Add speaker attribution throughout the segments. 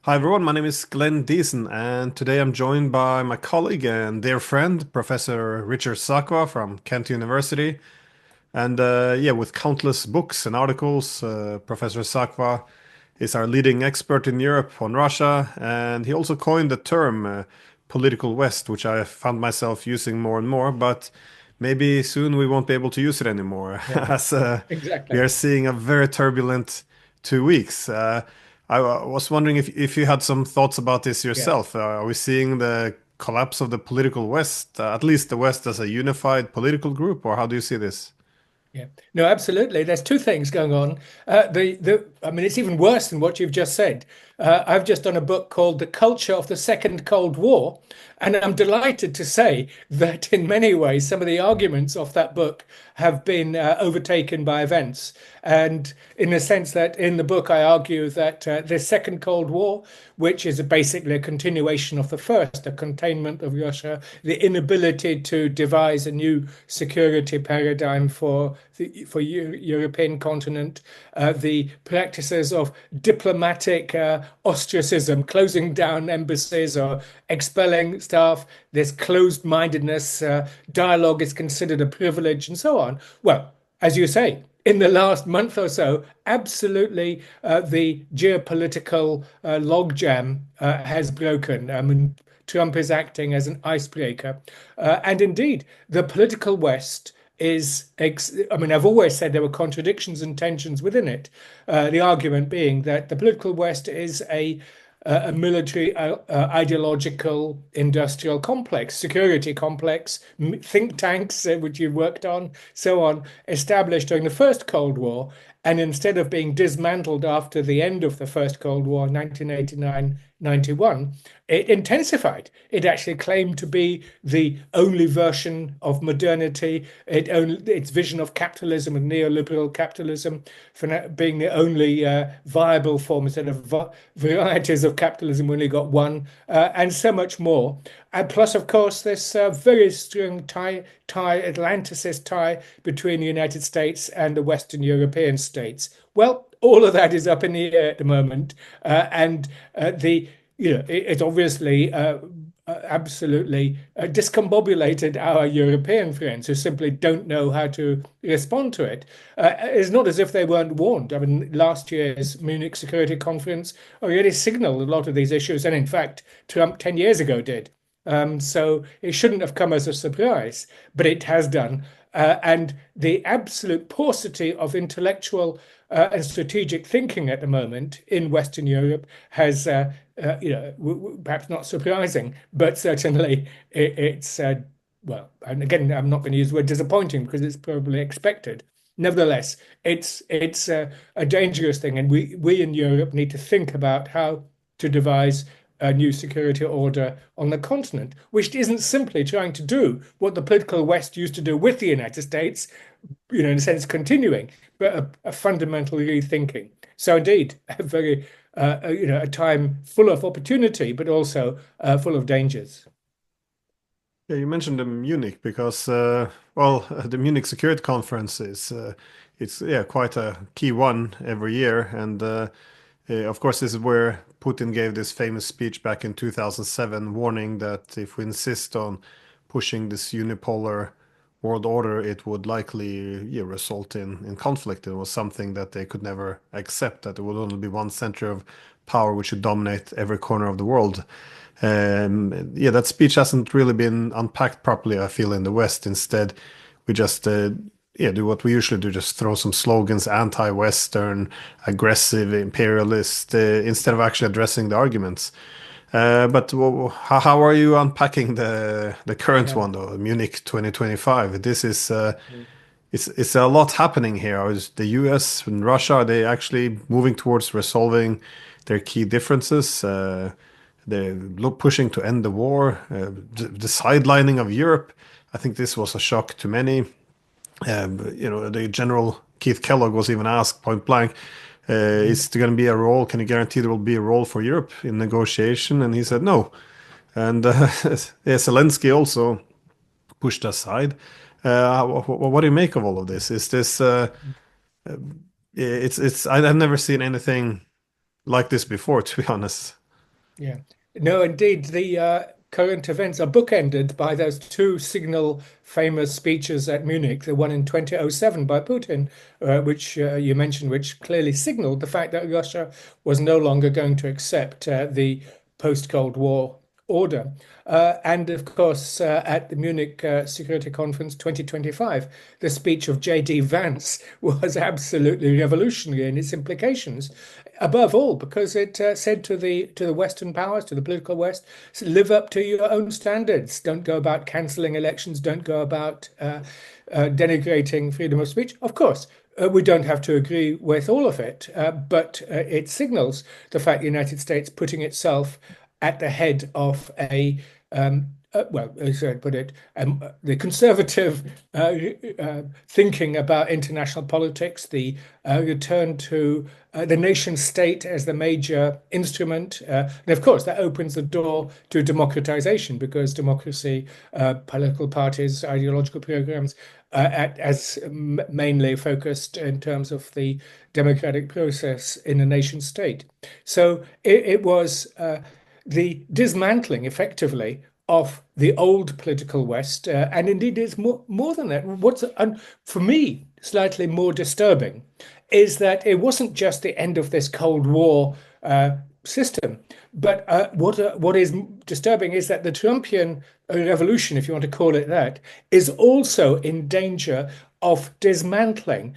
Speaker 1: Hi everyone, my name is Glenn Deason, and today I'm joined by my colleague and dear friend, Professor Richard Sakwa from Kent University. And yeah, with countless books and articles, Professor Sakwa is our leading expert in Europe on Russia, and he also coined the term political West, which I found myself using more and more, but maybe soon we won't be able to use it anymore,
Speaker 2: Yeah,
Speaker 1: as we
Speaker 2: exactly.
Speaker 1: are seeing a very turbulent 2 weeks. I was wondering if you had some thoughts about this
Speaker 2: Yeah.
Speaker 1: yourself. Are we seeing the collapse of the political West, at least the West as a unified political group, or how do you see this?
Speaker 2: Yeah, no, absolutely. There's two things going on. I mean, it's even worse than what you've just said. I've just done a book called The Culture of the Second Cold War, and I'm delighted to say that in many ways, some of the arguments of that book have been overtaken by events. And in the sense that in the book, I argue that the Second Cold War, which is basically a continuation of the first, a containment of Russia, the inability to devise a new security paradigm for the European continent, the practices of diplomatic ostracism, closing down embassies or expelling staff, this closed-mindedness, dialogue is considered a privilege, and so on. Well, as you say, in the last month or so, absolutely the geopolitical logjam has broken. I mean, Trump is acting as an icebreaker. And indeed, the political West I mean, I've always said there were contradictions and tensions within it. The argument being that the political West is a military, ideological, industrial complex, security complex, think tanks, which you've worked on, so on, established during the First Cold War. And instead of being dismantled after the end of the First Cold War, 1989-91, it intensified. It actually claimed to be the only version of modernity. Its vision of capitalism and neoliberal capitalism for being the only viable form instead of varieties of capitalism. We only got one, and so much more. And plus, of course, this very strong Atlanticist tie between the United States and the Western European states. Well, all of that is up in the air at the moment, and the it obviously absolutely discombobulated our European friends who simply don't know how to respond to it. It's not as if they weren't warned. I mean, last year's Munich Security Conference already signaled a lot of these issues, and in fact, Trump 10 years ago did. So it shouldn't have come as a surprise, but it has done. And the absolute paucity of intellectual and strategic thinking at the moment in Western Europe has perhaps not surprising, but certainly it's well, and again, I'm not going to use the word disappointing because it's probably expected. Nevertheless, it's a dangerous thing, and we in Europe need to think about how to devise a new security order on the continent, which isn't simply trying to do what the political West used to do with the United States, in a sense, continuing, but a fundamental rethinking. So indeed, a very a time full of opportunity, but also full of dangers.
Speaker 1: Yeah, you mentioned the Munich because, well, the Munich Security Conference is it's yeah quite a key one every year, and of course this is where Putin gave this famous speech back in 2007, warning that if we insist on pushing this unipolar world order, it would likely yeah, result in conflict. It was something that they could never accept, that there would only be one center of power which would dominate every corner of the world. Yeah, that speech hasn't really been unpacked properly, I feel, in the West. Instead, we just yeah, do what we usually do, just throw some slogans, anti-Western, aggressive, imperialist, instead of actually addressing the arguments. But how are you unpacking the current
Speaker 2: Yeah.
Speaker 1: one though, Munich 2025? This is
Speaker 2: Mm.
Speaker 1: it's a lot happening here. Is the US and Russia, are they actually moving towards resolving their key differences? They're pushing to end the war, the sidelining of Europe. I think this was a shock to many. The General Keith Kellogg was even asked point blank,
Speaker 2: Mm.
Speaker 1: is there going to be a role? Can you guarantee there will be a role for Europe in negotiation? And he said no. And yeah, Zelensky also pushed aside. What do you make of all of this? Is this it's I've never seen anything like this before, to be honest.
Speaker 2: Yeah. No, indeed, the current events are bookended by those two signal famous speeches at Munich, the one in 2007 by Putin, which you mentioned, which clearly signaled the fact that Russia was no longer going to accept the post-Cold War order. And of course, at the Munich Security Conference 2025, the speech of J.D. Vance was absolutely revolutionary in its implications. Above all, because it said to the Western powers, to the political West, live up to your own standards. Don't go about cancelling elections. Don't go about denigrating freedom of speech. Of course, we don't have to agree with all of it, but it signals the fact the United States putting itself at the head of well, as I put it, the conservative thinking about international politics, the return to the nation state as the major instrument. And of course, that opens the door to democratization because democracy, political parties, ideological programs, as mainly focused in terms of the democratic process in a nation state. So it was the dismantling effectively of the old political West, and indeed it's more than that. What's for me slightly more disturbing is that it wasn't just the end of this Cold War system, but what is disturbing is that the Trumpian revolution, if you want to call it that, is also in danger of dismantling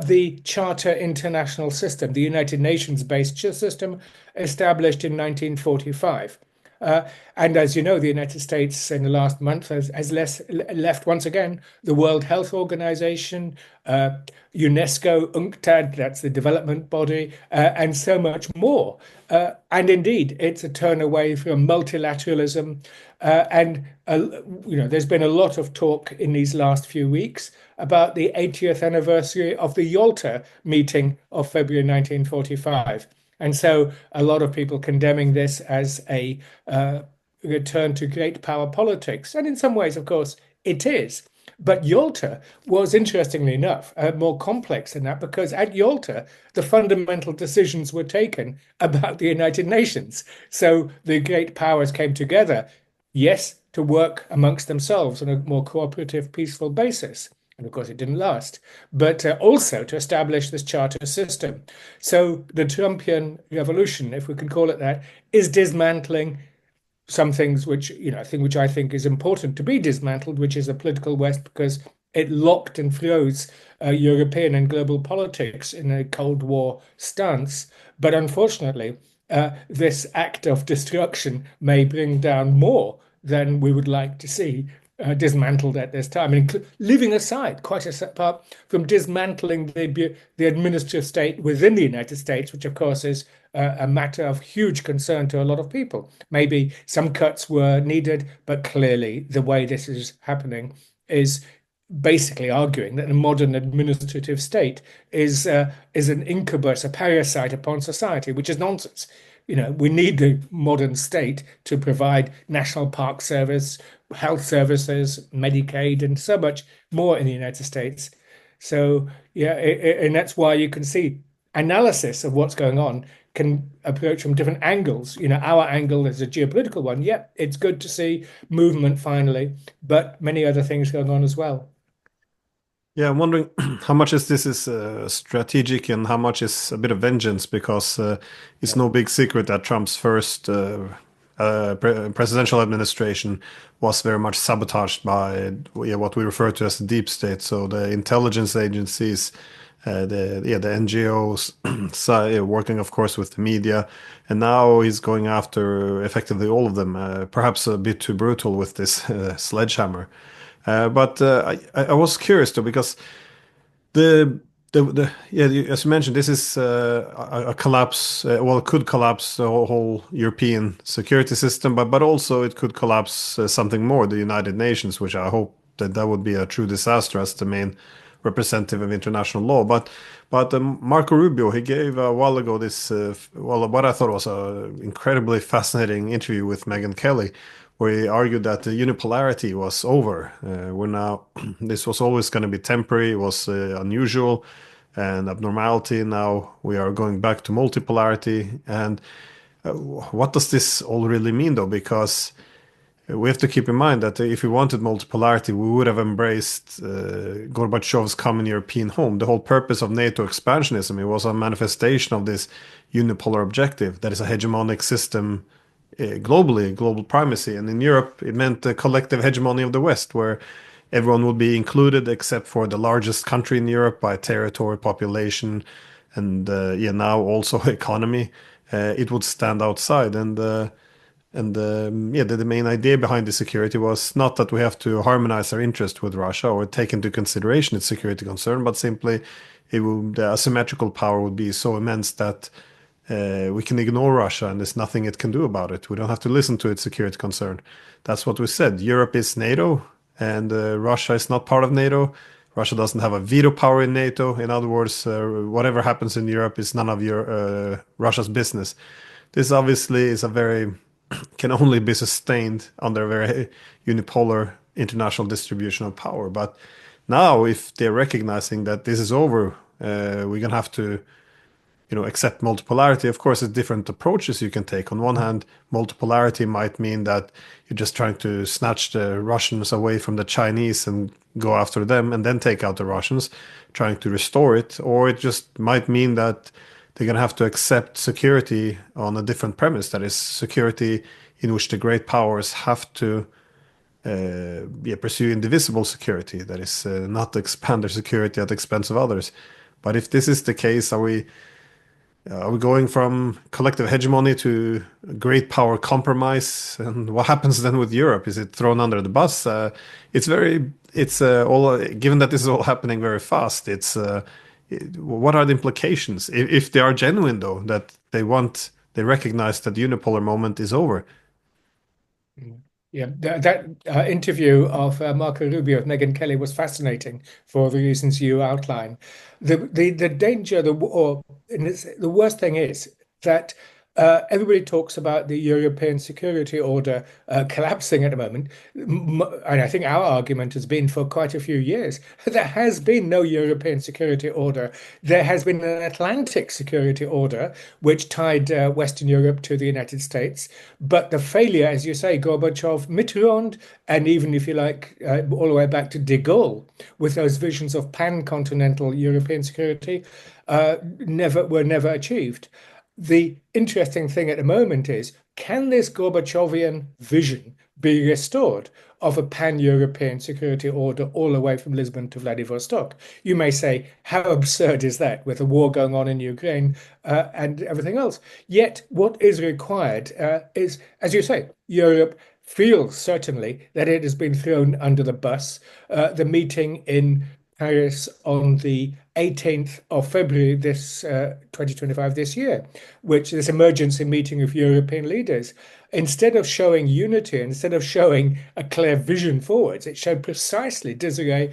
Speaker 2: the Charter International system, the United Nations-based system established in 1945. And as you know, the United States in the last month has left once again the World Health Organization, UNESCO, UNCTAD, that's the development body, and so much more. And indeed, it's a turn away from multilateralism. And there's been a lot of talk in these last few weeks about the 80th anniversary of the Yalta meeting of February 1945. And so a lot of people condemning this as a return to great power politics. And in some ways, of course, it is. But Yalta was, interestingly enough, more complex than that because at Yalta, the fundamental decisions were taken about the United Nations. So the great powers came together, yes, to work amongst themselves on a more cooperative, peaceful basis. And of course, it didn't last, but also to establish this charter system. So the Trumpian revolution, if we can call it that, is dismantling some things which, which I think is important to be dismantled, which is the political West, because it locked and froze European and global politics in a Cold War stance. But unfortunately, this act of destruction may bring down more than we would like to see dismantled at this time, leaving aside quite apart from dismantling the administrative state within the United States, which of course is a matter of huge concern to a lot of people. Maybe some cuts were needed, but clearly the way this is happening is basically arguing that a modern administrative state is an incubus, a parasite upon society, which is nonsense. We need the modern state to provide National Park Service, health services, Medicaid, and so much more in the United States. So, yeah, and that's why you can see analysis of what's going on can approach from different angles. Our angle is a geopolitical one. Yep, it's good to see movement finally, but many other things going on as well.
Speaker 1: Yeah, I'm wondering how much is this is strategic and how much is a bit of vengeance because it's no big secret that Trump's first presidential administration was very much sabotaged by what we refer to as the deep state. So the intelligence agencies, the NGOs, so, working of course with the media, and now he's going after effectively all of them. Perhaps a bit too brutal with this sledgehammer. But I was curious though because the yeah, as you mentioned, this is a collapse. Well, it could collapse the whole European security system, but also it could collapse something more, the United Nations, which I hope that would be a true disaster as the main representative of international law. But Marco Rubio, he gave a while ago this well, what I thought was a incredibly fascinating interview with Megyn Kelly, where he argued that the unipolarity was over. We're now this was always going to be temporary. It was unusual and abnormality. Now we are going back to multipolarity, and What does this all really mean, though? Because we have to keep in mind that if we wanted multipolarity, we would have embraced Gorbachev's common European home. The whole purpose of NATO expansionism, it was a manifestation of this unipolar objective that is a hegemonic system globally, global primacy. And in Europe, it meant the collective hegemony of the West, where everyone would be included except for the largest country in Europe by territory, population, and yeah, now also economy. It would stand outside. And yeah, the main idea behind the security was not that we have to harmonize our interest with Russia or take into consideration its security concern, but simply the asymmetrical power would be so immense that we can ignore Russia and there's nothing it can do about it. We don't have to listen to its security concern. That's what we said. Europe is NATO and Russia is not part of NATO. Russia doesn't have a veto power in NATO. In other words, whatever happens in Europe is none of Russia's business. This obviously is a very can only be sustained under a very unipolar international distribution of power. But now, if they're recognizing that this is over, we're gonna have to, accept multipolarity. Of course, there's different approaches you can take. On one hand, multipolarity might mean that you're just trying to snatch the Russians away from the Chinese and go after them, and then take out the Russians, trying to restore it. Or it just might mean that they're going to have to accept security on a different premise. That is, security in which the great powers have to yeah, pursue indivisible security. That is, not expand their security at the expense of others. But if this is the case, are we going from collective hegemony to great power compromise? And what happens then with Europe? Is it thrown under the bus? It's all, given that this is all happening very fast, what are the implications? If they are genuine, though, that they recognize that the unipolar moment is over.
Speaker 2: Yeah, that interview of Marco Rubio with Megyn Kelly was fascinating for the reasons you outline. The danger, the worst thing is that everybody talks about the European security order collapsing at the moment. And I think our argument has been for quite a few years. There has been no European security order. There has been an Atlantic security order, which tied Western Europe to the United States. But the failure, as you say, Gorbachev, Mitterrand, and even if you like, all the way back to de Gaulle, with those visions of pan-continental European security, were never achieved. The interesting thing at the moment is, can this Gorbachevian vision be restored of a pan-European security order all the way from Lisbon to Vladivostok? You may say, how absurd is that with a war going on in Ukraine and everything else? Yet what is required is, as you say, Europe feels certainly that it has been thrown under the bus. The meeting in Paris on the 18th of February this 2025 this year, which this emergency meeting of European leaders, instead of showing unity, instead of showing a clear vision forwards, it showed precisely Desiree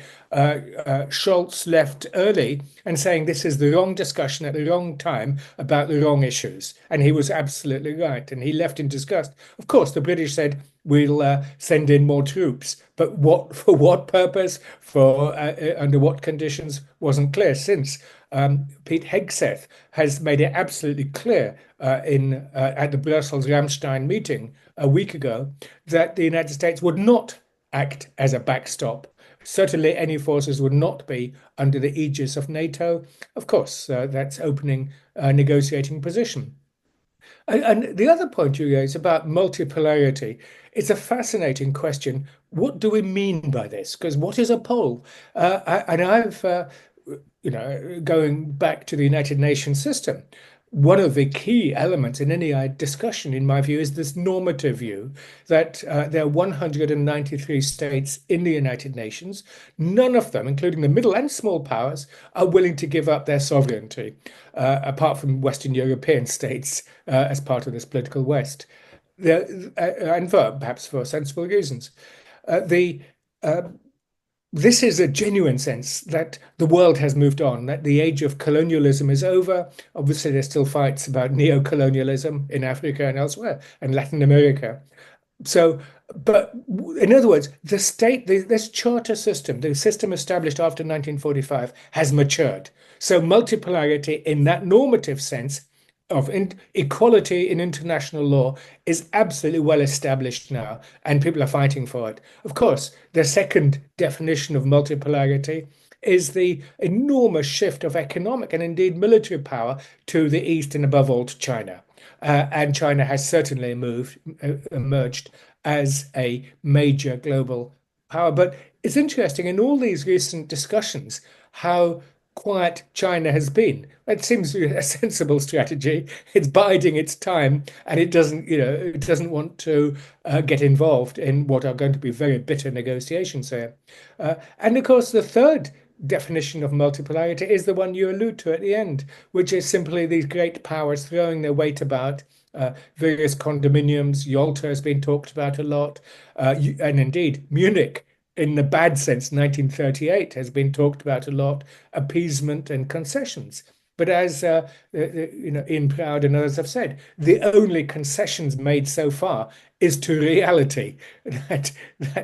Speaker 2: Schultz left early and saying this is the wrong discussion at the wrong time about the wrong issues. And he was absolutely right. And he left in disgust. Of course, the British said, we'll send in more troops. But for what purpose? For under what conditions wasn't clear. Since Pete Hegseth has made it absolutely clear at the Brussels Ramstein meeting a week ago that the United States would not act as a backstop. Certainly, any forces would not be under the aegis of NATO. Of course, that's opening a negotiating position. And the other point you raise about multipolarity, it's a fascinating question. What do we mean by this? Because what is a pole? And I've, going back to the United Nations system, one of the key elements in any discussion, in my view, is this normative view that there are 193 states in the United Nations. None of them, including the middle and small powers, are willing to give up their sovereignty, apart from Western European states as part of this political West, and perhaps for sensible reasons. This is a genuine sense that the world has moved on, that the age of colonialism is over. Obviously, there's still fights about neo-colonialism in Africa and elsewhere, and Latin America. But in other words, this charter system, the system established after 1945, has matured. So multipolarity in that normative sense equality in international law is absolutely well established now, and people are fighting for it. Of course, the second definition of multipolarity is the enormous shift of economic and indeed military power to the east and above all to China. And China has certainly emerged as a major global power. But it's interesting in all these recent discussions how quiet China has been. It seems a sensible strategy. It's biding its time, and it doesn't want to get involved in what are going to be very bitter negotiations here. And of course, the third definition of multipolarity is the one you allude to at the end, which is simply these great powers throwing their weight about. Various condominiums, Yalta has been talked about a lot, and indeed Munich in the bad sense, 1938 has been talked about a lot, appeasement and concessions. But as Ian Proud and others have said, the only concessions made so far is to reality. That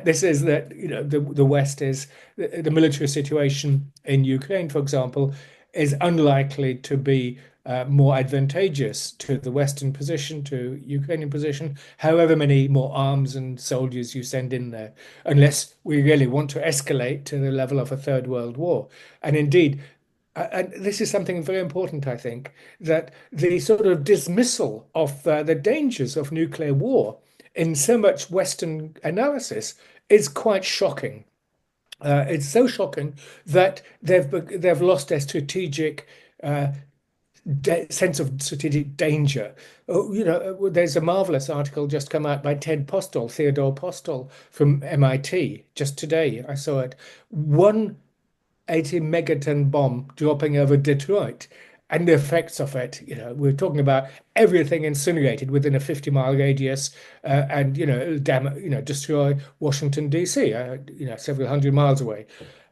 Speaker 2: this is that the West is the military situation in Ukraine, for example, is unlikely to be more advantageous to the Western position, to Ukrainian position, however many more arms and soldiers you send in there, unless we really want to escalate to the level of a Third World War. And indeed, and this is something very important, I think, that the sort of dismissal of the dangers of nuclear war in so much Western analysis is quite shocking. It's so shocking that they've lost their strategic sense of strategic danger. Oh, there's a marvelous article just come out by Theodore Postel from MIT just today. I saw it. 180 megaton bomb dropping over Detroit and the effects of it. We're talking about everything incinerated within a 50-mile radius, and it'll destroy Washington D.C. Several hundred miles away.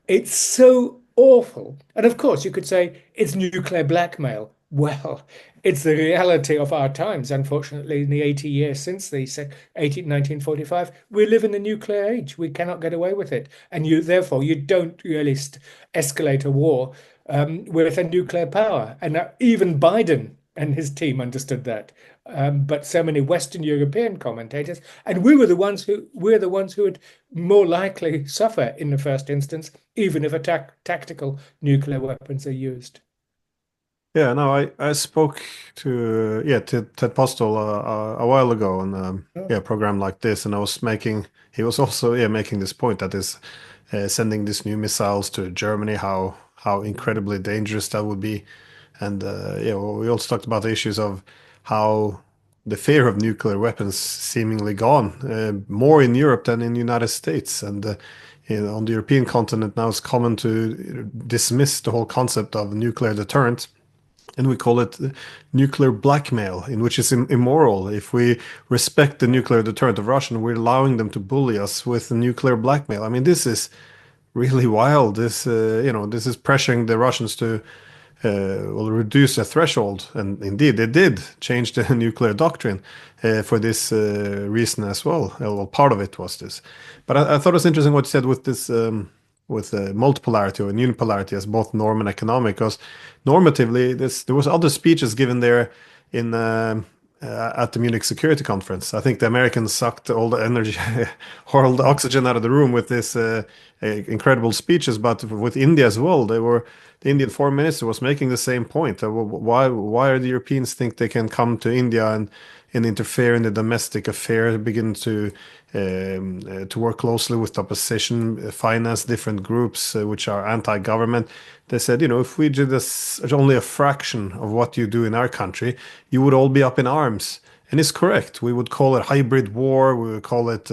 Speaker 2: It's so awful. And of course, you could say it's nuclear blackmail. Well, it's the reality of our times. Unfortunately, in the 80 years since the 1945, we live in the nuclear age. We cannot get away with it. And therefore, you don't really escalate a war with a nuclear power. And even Biden and his team understood that. But so many Western European commentators, and we're the ones who would more likely suffer in the first instance, even if tactical nuclear weapons are used.
Speaker 1: Yeah, no, I spoke to Ted Postel a while ago on
Speaker 2: Oh,
Speaker 1: a program like this, and he was also making this point that is sending these new missiles to Germany, how incredibly dangerous that would be, and well, we also talked about the issues of how the fear of nuclear weapons seemingly gone more in Europe than in the United States, and on the European continent now it's common to dismiss the whole concept of nuclear deterrent, and we call it nuclear blackmail, in which is immoral. If we respect the nuclear deterrent of Russia, we're allowing them to bully us with nuclear blackmail. I mean, this is really wild. This is pressuring the Russians to reduce the threshold, and indeed they did change the nuclear doctrine for this reason as well. Well, part of it was this, but I thought it was interesting what you said with this. With multipolarity or unipolarity as both norm and economic, because normatively there was other speeches given there in at the Munich Security Conference. I think the Americans sucked all the energy all the oxygen out of the room with this incredible speeches, but with India as well, the Indian foreign minister was making the same point. Why are the Europeans think they can come to India and interfere in the domestic affair, begin to work closely with the opposition, finance different groups which are anti-government. They said, if we did this only a fraction of what you do in our country, you would all be up in arms. And it's correct. We would call it hybrid war. We would call it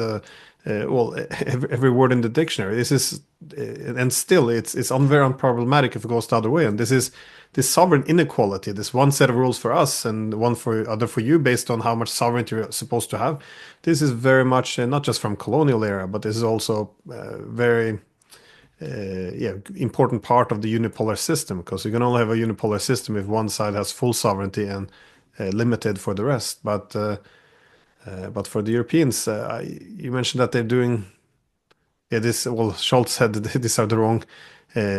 Speaker 1: every word in the dictionary. This is, and still, it's very unproblematic if it goes the other way. And this is this sovereign inequality. This one set of rules for us and one for other for you, based on how much sovereignty you're supposed to have. This is very much not just from colonial era, but this is also very important part of the unipolar system, because you can only have a unipolar system if one side has full sovereignty and limited for the rest. But for the Europeans, you mentioned that they're doing this. Well, Scholz said that these are the wrong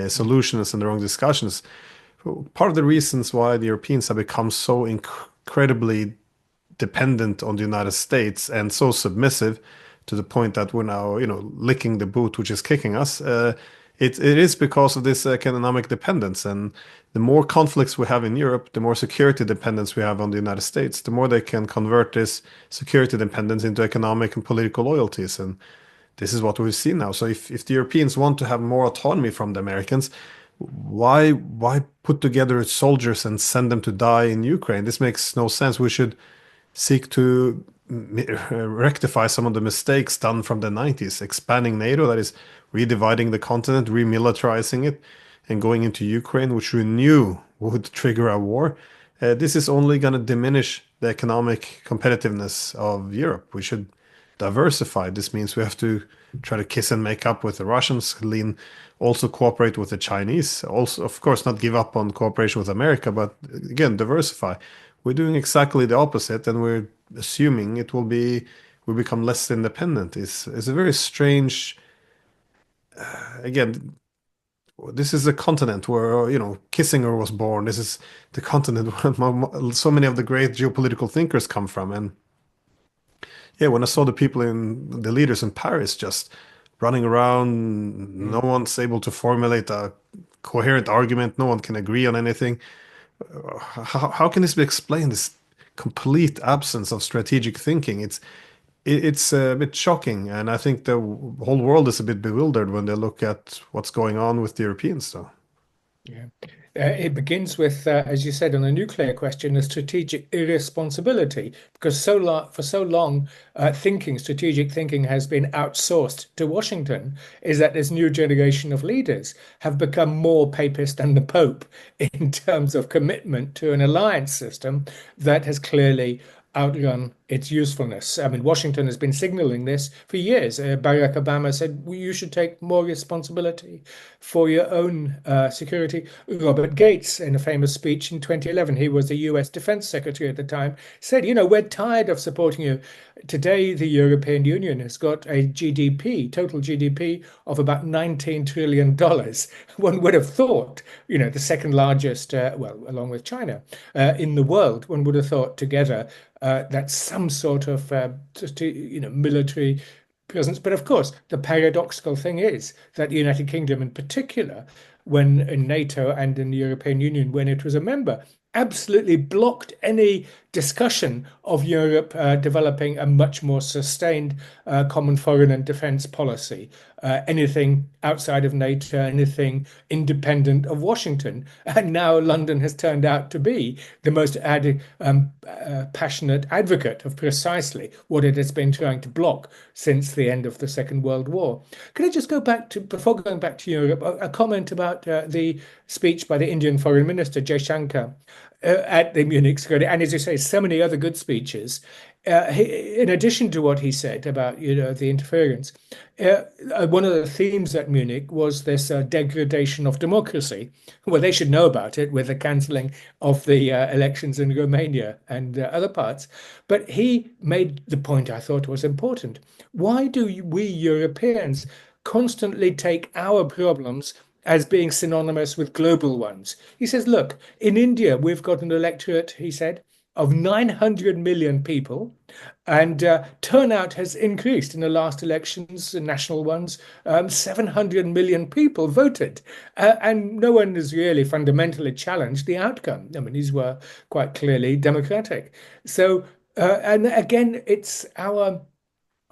Speaker 1: solutions and the wrong discussions. Part of the reasons why the Europeans have become so incredibly dependent on the United States and so submissive to the point that we're now, licking the boot, which is kicking us. It is because of this economic dependence. And the more conflicts we have in Europe, the more security dependence we have on the United States, the more they can convert this security dependence into economic and political loyalties. And this is what we've seen now. So if the Europeans want to have more autonomy from the Americans, why put together soldiers and send them to die in Ukraine? This makes no sense. We should seek to rectify some of the mistakes done from the 90s, expanding NATO, that is redividing the continent, remilitarizing it, and going into Ukraine, which we knew would trigger a war. This is only going to diminish the economic competitiveness of Europe. We should diversify. This means we have to try to kiss and make up with the Russians, also cooperate with the Chinese. Also, of course, not give up on cooperation with America, but again, diversify. We're doing exactly the opposite, and we're assuming we become less independent. It's a very strange. Again, this is a continent where Kissinger was born. This is the continent where so many of the great geopolitical thinkers come from. And yeah, when I saw the leaders in Paris just running around, no
Speaker 2: Mm.
Speaker 1: one's able to formulate a coherent argument. No one can agree on anything. How can this be explained? This complete absence of strategic thinking. It's a bit shocking, and I think the whole world is a bit bewildered when they look at what's going on with the Europeans, though.
Speaker 2: Yeah. It begins with, as you said, on the nuclear question, a strategic irresponsibility, because for so long, strategic thinking has been outsourced to Washington, is that this new generation of leaders have become more papist than the Pope in terms of commitment to an alliance system that has clearly outrun its usefulness. I mean, Washington has been signaling this for years. Barack Obama said, well, you should take more responsibility for your own security. Robert Gates, in a famous speech in 2011, he was the US Defense Secretary at the time, said, we're tired of supporting you. Today, the European Union has got a total GDP of about $19 trillion. One would have thought, the second largest, well, along with China, in the world, one would have thought together that some sort of military presence. But of course, the paradoxical thing is that the United Kingdom, in particular, when in NATO and in the European Union, when it was a member, absolutely blocked any discussion of Europe developing a much more sustained common foreign and defense policy. Anything outside of NATO, anything independent of Washington. And now London has turned out to be the most passionate advocate of precisely what it has been trying to block since the end of the Second World War. Can I just go back to, before going back to Europe, a comment about the speech by the Indian Foreign Minister, Jaishankar, at the Munich Security, and as you say, so many other good speeches. In addition to what he said about the interference, one of the themes at Munich was this degradation of democracy. Well, they should know about it with the cancelling of the elections in Romania and other parts. But he made the point I thought was important. Why do we Europeans constantly take our problems as being synonymous with global ones? He says, look, in India, we've got an electorate, he said, of 900 million people, and turnout has increased in the last elections, the national ones. 700 million people voted, and no one has really fundamentally challenged the outcome. I mean, these were quite clearly democratic. So, and again, it's our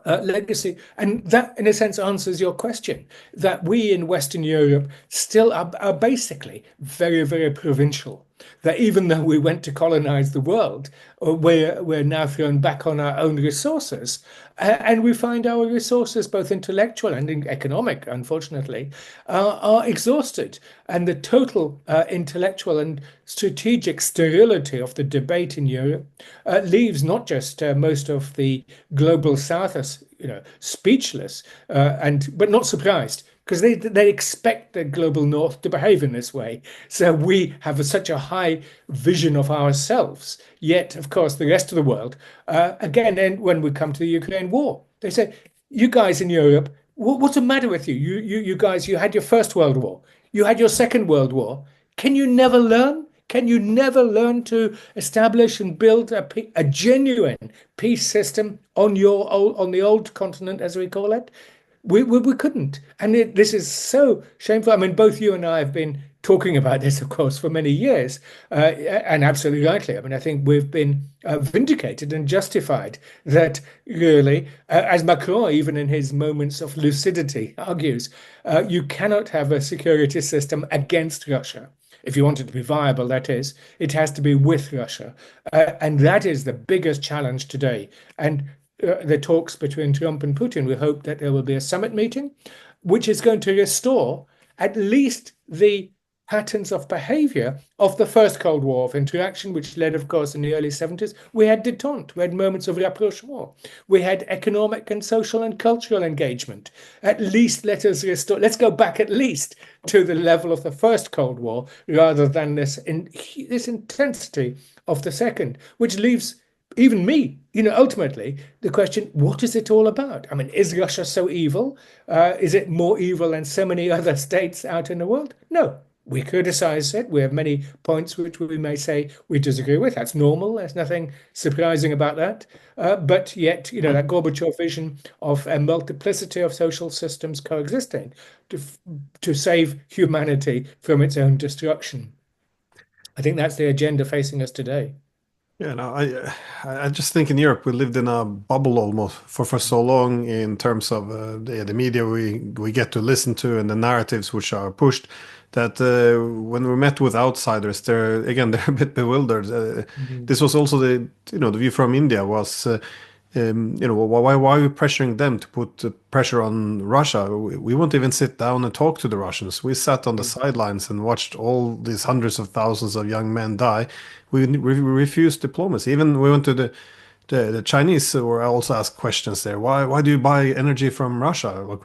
Speaker 2: legacy. And that, in a sense, answers your question that we in Western Europe still are basically very, very provincial. That even though we went to colonize the world, we're now thrown back on our own resources. And we find our resources, both intellectual and economic, unfortunately, are exhausted. And the total intellectual and strategic sterility of the debate in Europe leaves not just most of the global south as speechless but not surprised, because they expect the global north to behave in this way. So we have such a high vision of ourselves. Yet, of course, the rest of the world, again, and when we come to the Ukraine war, they say, you guys in Europe, what's the matter with you? You guys, you had your First World War, you had your Second World War. Can you never learn? Can you never learn to establish and build a genuine peace system on on the old continent, as we call it? We couldn't. And this is so shameful. I mean, both you and I have been talking about this, of course, for many years, and absolutely rightly. I mean, I think we've been vindicated and justified that really, as Macron, even in his moments of lucidity, argues, you cannot have a security system against Russia. If you want it to be viable, that is, it has to be with Russia. And that is the biggest challenge today. And the talks between Trump and Putin, we hope that there will be a summit meeting, which is going to restore at least the patterns of behavior of the first Cold War of interaction, which led, of course, in the early 70s. We had détente, we had moments of rapprochement, we had economic and social and cultural engagement. At least let us restore, let's go back at least to the level of the first Cold War rather than this intensity of the second, which leaves even me, ultimately the question, what is it all about? I mean, is Russia so evil? Is it more evil than so many other states out in the world? No. We criticize it. We have many points which we may say we disagree with. That's normal. There's nothing surprising about that. But yet, that Gorbachev vision of a multiplicity of social systems coexisting to save humanity from its own destruction. I think that's the agenda facing us today.
Speaker 1: Yeah, no, I just think in Europe we lived in a bubble almost for so long in terms of the media we get to listen to and the narratives which are pushed that when we met with outsiders, they're a bit bewildered.
Speaker 2: Mhm.
Speaker 1: This was also the view from India was. Why are we pressuring them to put pressure on Russia? We won't even sit down and talk to the Russians. We sat on the sidelines and watched all these hundreds of thousands of young men die. We refused diplomacy. Even we went to the Chinese were also asked questions there. Why do you buy energy from Russia?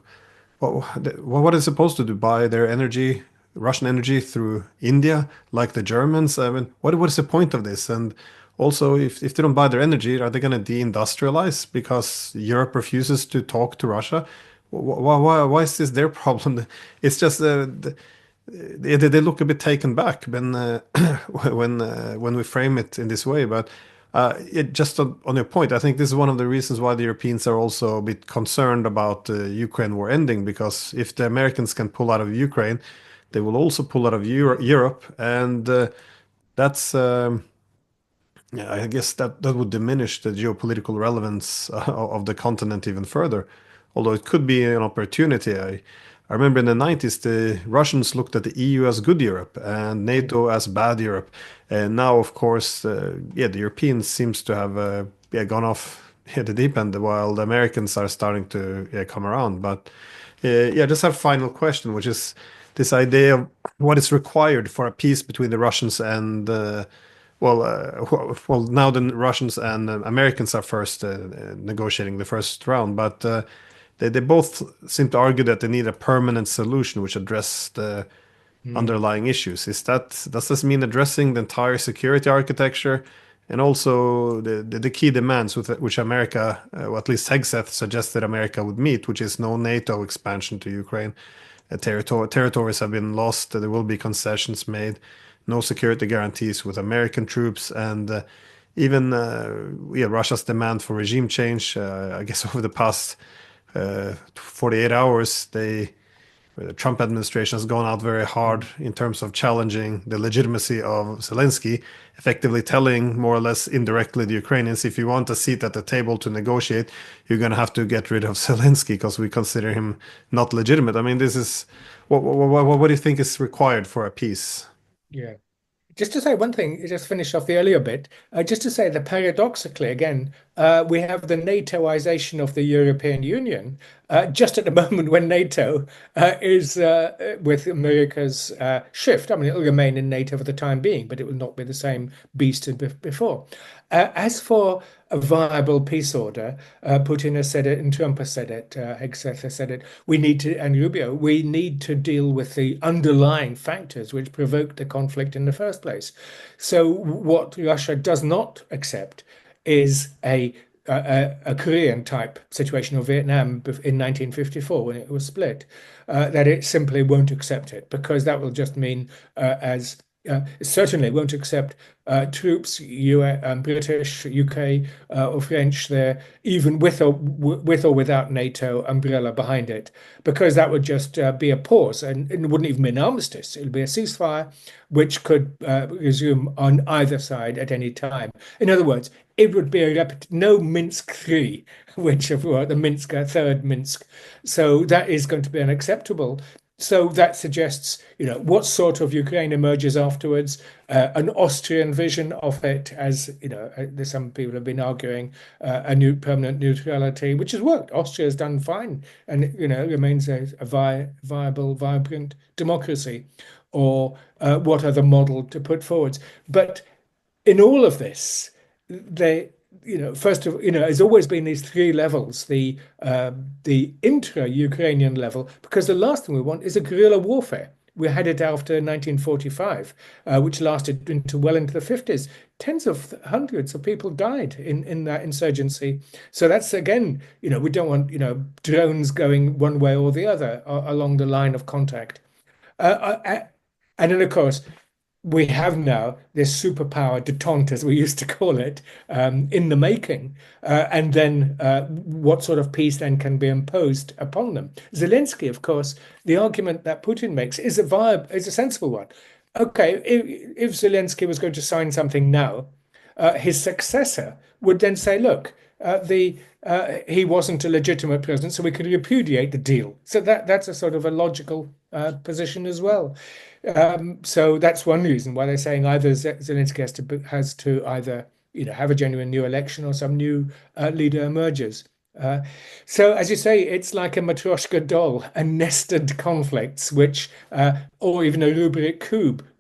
Speaker 1: What is supposed to do? Buy their energy, Russian energy through India, like the Germans? I mean, what is the point of this? And also, if they don't buy their energy, are they going to deindustrialize because Europe refuses to talk to Russia? Why is this their problem? It's just they look a bit taken back when we frame it in this way. But just on your point, I think this is one of the reasons why the Europeans are also a bit concerned about the Ukraine war ending, because if the Americans can pull out of Ukraine, they will also pull out of Europe, and that's. Yeah, I guess that would diminish the geopolitical relevance of the continent even further. Although it could be an opportunity. I remember in the 90s, the Russians looked at the EU as good Europe and NATO as bad Europe. And now, of course, the Europeans seems to have gone off the deep end, while the Americans are starting to come around. But just have a final question, which is this idea of what is required for a peace between the Russians and now the Russians and Americans are first negotiating the first round, but they both seem to argue that they need a permanent solution which address the
Speaker 2: Mm.
Speaker 1: underlying issues. Does this mean addressing the entire security architecture and also the key demands which America, or at least Hegseth suggested America would meet, which is no NATO expansion to Ukraine. Territories have been lost. There will be concessions made. No security guarantees with American troops, and even Russia's demand for regime change. I guess over the past 48 hours, the Trump administration has gone out very hard in terms of challenging the legitimacy of Zelensky, effectively telling more or less indirectly the Ukrainians, if you want a seat at the table to negotiate, you're going to have to get rid of Zelensky because we consider him not legitimate. I mean, this is what do you think is required for a peace?
Speaker 2: Yeah. Just to say one thing, just finish off the earlier bit, just to say that paradoxically, again, we have the NATOization of the European Union just at the moment when NATO is with America's shift. I mean, it will remain in NATO for the time being, but it will not be the same beast as before. As for a viable peace order, Putin has said it and Trump has said it, Hegseth has said it. We need to, and Rubio, we need to deal with the underlying factors which provoked the conflict in the first place. So what Russia does not accept is a Korean type situation, or Vietnam in 1954 when it was split, that it simply won't accept it because that will just mean, as certainly won't accept troops, British, UK, or French there, even with or without NATO umbrella behind it, because that would just be a pause, and it wouldn't even be an armistice. It would be a ceasefire, which could resume on either side at any time. In other words, it would be no Minsk III, which of the Minsk third Minsk. So that is going to be unacceptable. So that suggests, what sort of Ukraine emerges afterwards. An Austrian vision of it, as some people have been arguing, a new permanent neutrality, which has worked. Austria has done fine, and remains a viable, vibrant democracy. Or what other model to put forwards? But in all of this, they, first of, there's always been these three levels: the intra-Ukrainian level, because the last thing we want is a guerrilla warfare. We had it after 1945, which lasted well into the 50s. Tens of hundreds of people died in that insurgency. So that's again, we don't want, drones going one way or the other along the line of contact. And then, of course, we have now this superpower detente, as we used to call it, in the making. And then what sort of peace then can be imposed upon them? Zelensky, of course, the argument that Putin makes is is a sensible one. Okay, if Zelensky was going to sign something now, his successor would then say, look, the he wasn't a legitimate president, so we could repudiate the deal. So that's a sort of a logical position as well. So that's one reason why they're saying either Zelensky has to either have a genuine new election or some new leader emerges. Uh, so as you say, it's like a Matryoshka doll, a nested conflicts, or even a Rubik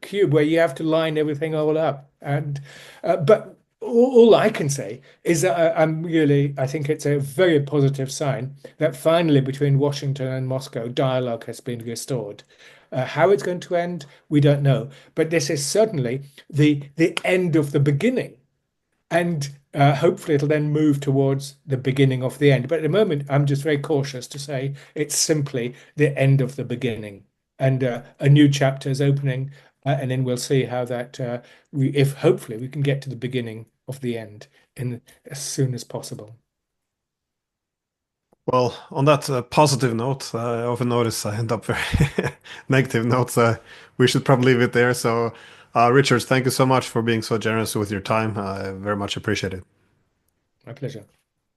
Speaker 2: cube, where you have to line everything all up. And but all I can say is that I think it's a very positive sign that finally between Washington and Moscow, dialogue has been restored. How it's going to end, we don't know. But this is certainly the end of the beginning. And hopefully it'll then move towards the beginning of the end. But at the moment, I'm just very cautious to say it's simply the end of the beginning. And a new chapter is opening. And then we'll see how that, if hopefully we can get to the beginning of the end in as soon as possible.
Speaker 1: Well, on that positive note, I often notice I end up very negative notes. We should probably leave it there. So, Richard, thank you so much for being so generous with your time. I very much appreciate it.
Speaker 2: My pleasure.